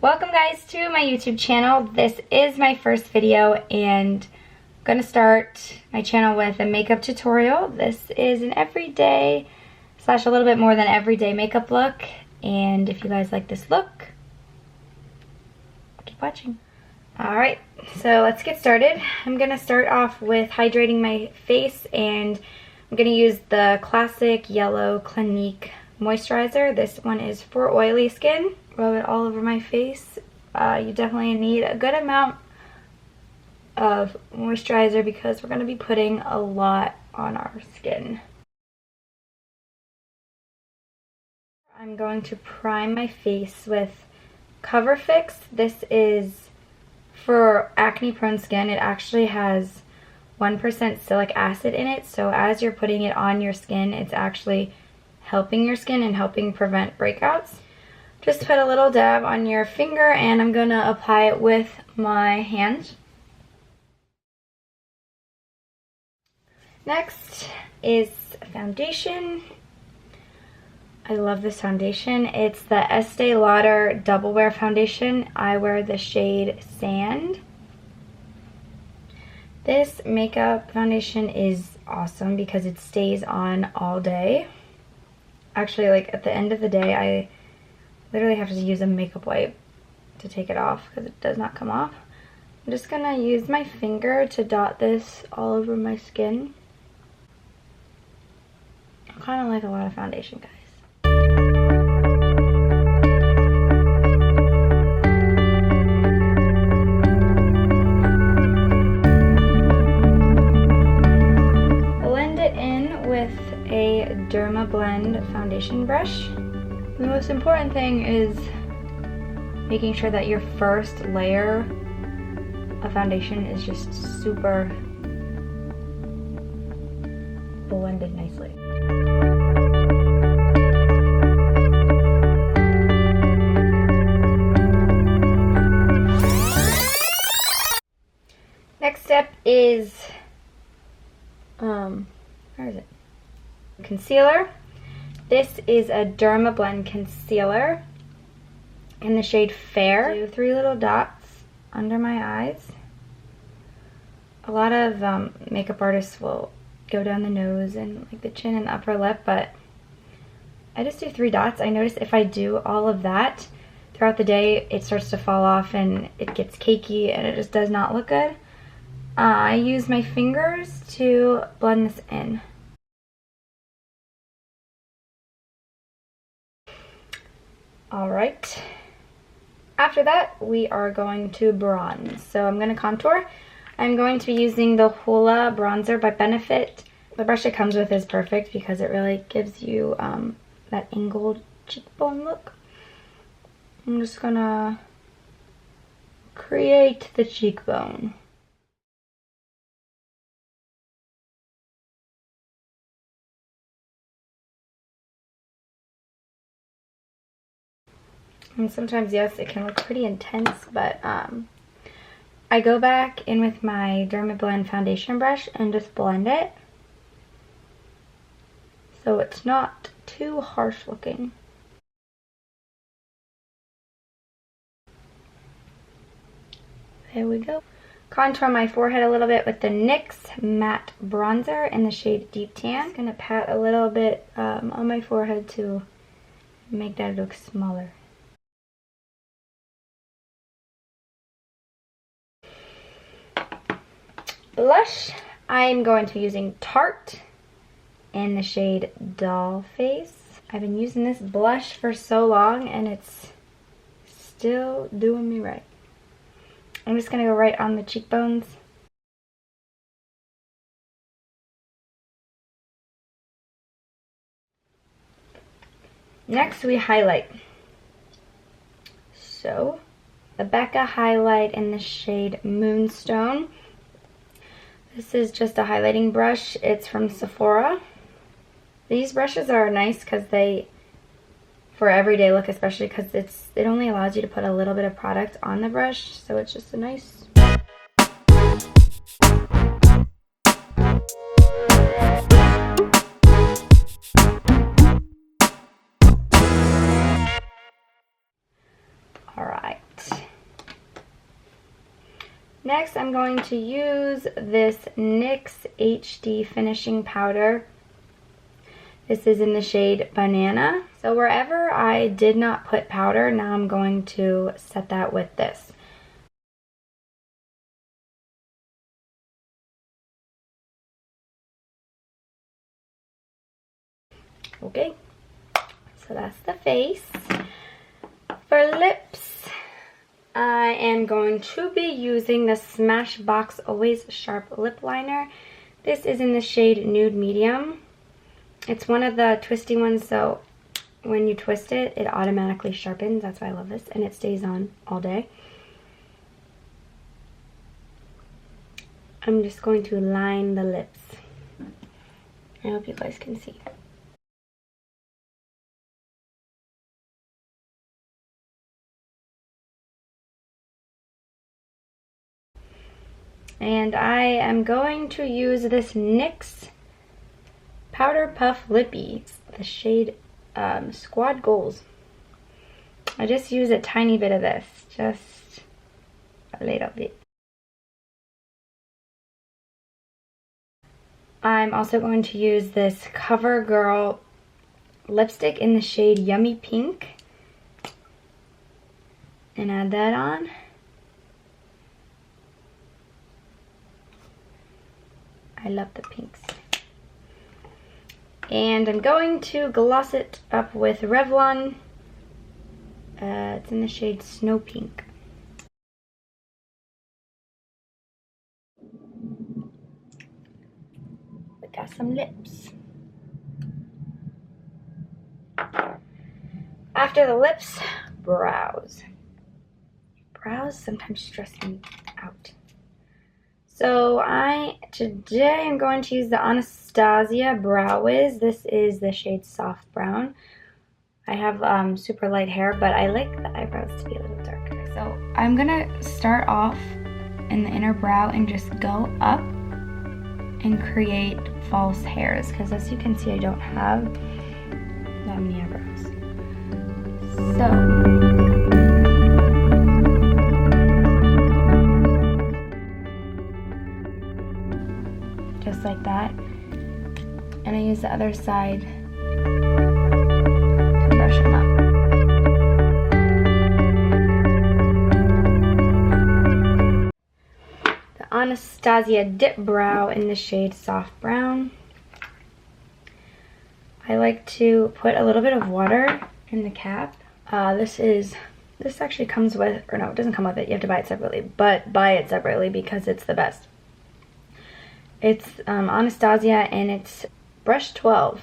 Welcome guys to my YouTube channel. This is my first video and I'm going to start my channel with a makeup tutorial. This is an everyday / a little bit more than everyday makeup look, and if you guys like this look, keep watching. Alright, so let's get started. I'm going to start off with hydrating my face, and I'm going to use the classic yellow Clinique moisturizer. This one is for oily skin. Rub it all over my face. You definitely need a good amount of moisturizer because we're going to be putting a lot on our skin. I'm going to prime my face with Cover Fix. This is for acne prone skin. It actually has 1% silic acid in it, so as you're putting it on your skin, it's actually helping your skin and helping prevent breakouts. Just put a little dab on your finger, and I'm going to apply it with my hand. Next is foundation. I love this foundation. It's the Estee Lauder Double Wear Foundation. I wear the shade Sand. This makeup foundation is awesome because it stays on all day. Actually, like at the end of the day, I literally have to use a makeup wipe to take it off because it does not come off. I'm just gonna use my finger to dot this all over my skin. I kind of like a lot of foundation, guys. Blend it in with a Derma Blend foundation brush. The most important thing is making sure that your first layer of foundation is just super blended nicely. Next step is, where is it? Concealer. This is a Derma Blend concealer in the shade Fair. Do 3 little dots under my eyes. A lot of makeup artists will go down the nose and like the chin and upper lip, but I just do 3 dots. I notice if I do all of that throughout the day, it starts to fall off and it gets cakey and it just does not look good. I use my fingers to blend this in. Alright, after that we are going to bronze. So I'm going to contour. I'm going to be using the Hoola bronzer by Benefit. The brush it comes with is perfect because it really gives you that angled cheekbone look. I'm just going to create the cheekbone. And sometimes, yes, it can look pretty intense, but I go back in with my Derma Blend foundation brush and just blend it so it's not too harsh looking. There we go. Contour my forehead a little bit with the NYX matte bronzer in the shade Deep Tan. I'm gonna pat a little bit on my forehead to make that look smaller. Blush, I'm going to be using Tarte in the shade Doll Face. I've been using this blush for so long and it's still doing me right. I'm just going to go right on the cheekbones. Next we highlight. So, the Becca highlight in the shade Moonstone. This is just a highlighting brush. It's from Sephora. These brushes are nice because they, for everyday look especially, because it only allows you to put a little bit of product on the brush, so it's just a nice. Alright, Next, I'm going to use this NYX HD finishing powder. This is in the shade Banana. So wherever I did not put powder, now I'm going to set that with this. Okay, so that's the face. For lips, I am going to be using the Smashbox Always Sharp Lip Liner. This is in the shade Nude Medium. It's one of the twisty ones, so when you twist it, it automatically sharpens. That's why I love this, and it stays on all day. I'm just going to line the lips. I hope you guys can see. And I am going to use this NYX Powder Puff Lippy, the shade Squad Goals. I just use a tiny bit of this, just a little bit. I'm also going to use this CoverGirl lipstick in the shade Yummy Pink and add that on. I love the pinks. And I'm going to gloss it up with Revlon. It's in the shade Snow Pink. We got some lips. After the lips, brows. Brows sometimes stress me out. So today I'm going to use the Anastasia Brow Wiz. This is the shade Soft Brown. I have super light hair, but I like the eyebrows to be a little darker. So I'm gonna start off in the inner brow and just go up and create false hairs, because as you can see, I don't have that many eyebrows. So just like that, and I use the other side to brush them up. The Anastasia Dip Brow in the shade Soft Brown. I like to put a little bit of water in the cap. This actually comes with, or no, it doesn't come with it, you have to buy it separately, but buy it separately because it's the best. It's Anastasia and it's brush 12.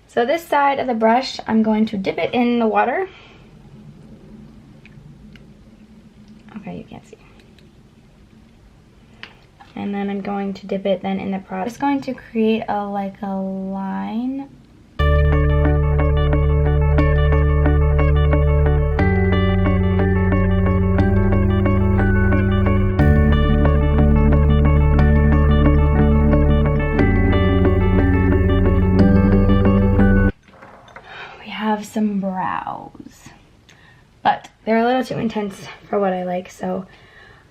So this side of the brush, I'm going to dip it in the water. Okay, you can't see. And then I'm going to dip it then in the product. Just going to create like a line. Have some brows, but they're a little too intense for what I like, so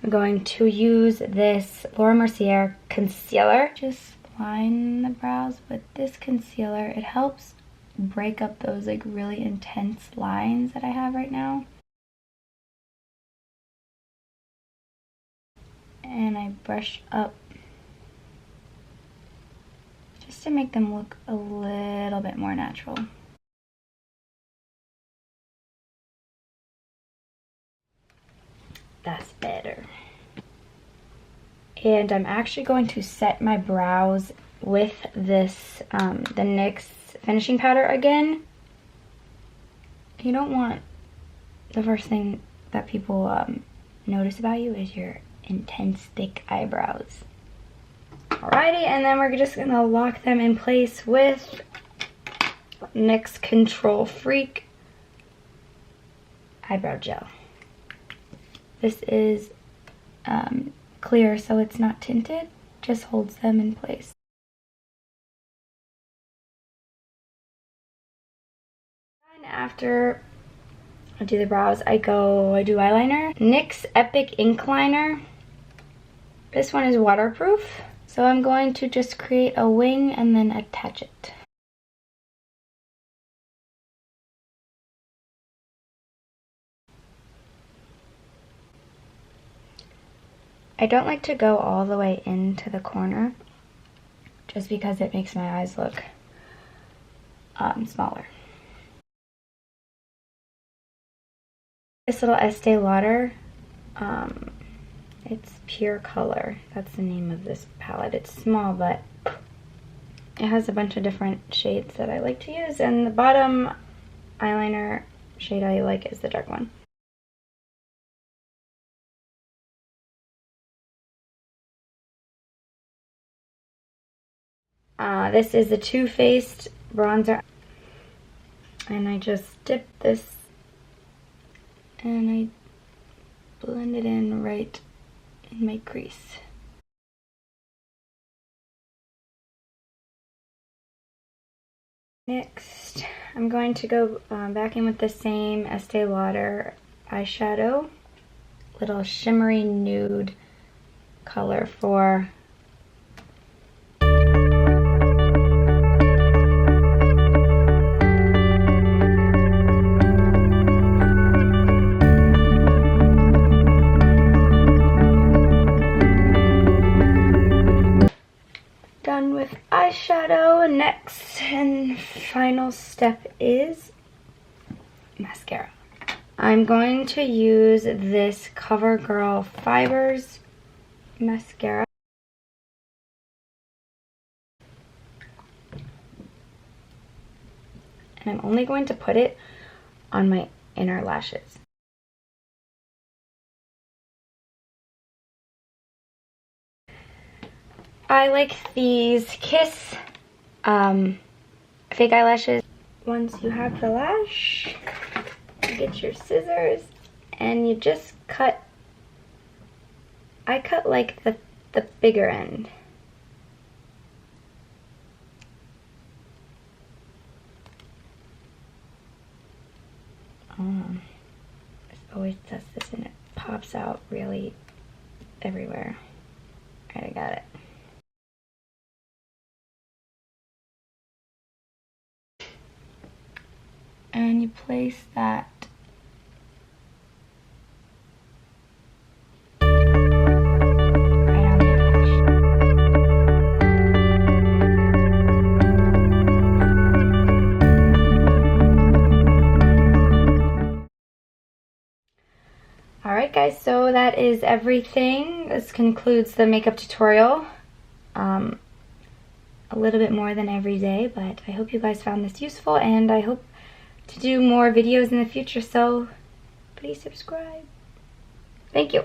I'm going to use this Laura Mercier concealer. Just line the brows with this concealer. It helps break up those like really intense lines that I have right now. And I brush up just to make them look a little bit more natural. That's better. And I'm actually going to set my brows with this, the NYX finishing powder again. You don't want, the first thing that people notice about you is your intense thick eyebrows. Alrighty, and then we're just gonna lock them in place with NYX Control Freak Eyebrow Gel. This is clear, so it's not tinted, just holds them in place. And after I'll do the brows. I do eyeliner. NYX Epic Ink Liner. This one is waterproof. So I'm going to just create a wing and then attach it. I don't like to go all the way into the corner just because it makes my eyes look smaller. This little Estee Lauder, it's Pure Color. That's the name of this palette. It's small, but it has a bunch of different shades that I like to use, and the bottom eyeliner shade I like is the dark one. This is the Too Faced bronzer, and I just dip this and I blend it in right in my crease. Next, I'm going to go back in with the same Estee Lauder eyeshadow, little shimmery nude color for done with eyeshadow. Next and final step is mascara. I'm going to use this CoverGirl Fibers mascara. And I'm only going to put it on my inner lashes. I like these Kiss fake eyelashes. Once you have the lash, you get your scissors and you just cut. I cut like the bigger end. It always does this and it pops out really everywhere. Alright, I got it. And you place that right on the eyelash. Alright guys, so that is everything. This concludes the makeup tutorial. A little bit more than every day, but I hope you guys found this useful, and I hope to do more videos in the future, so please subscribe. Thank you.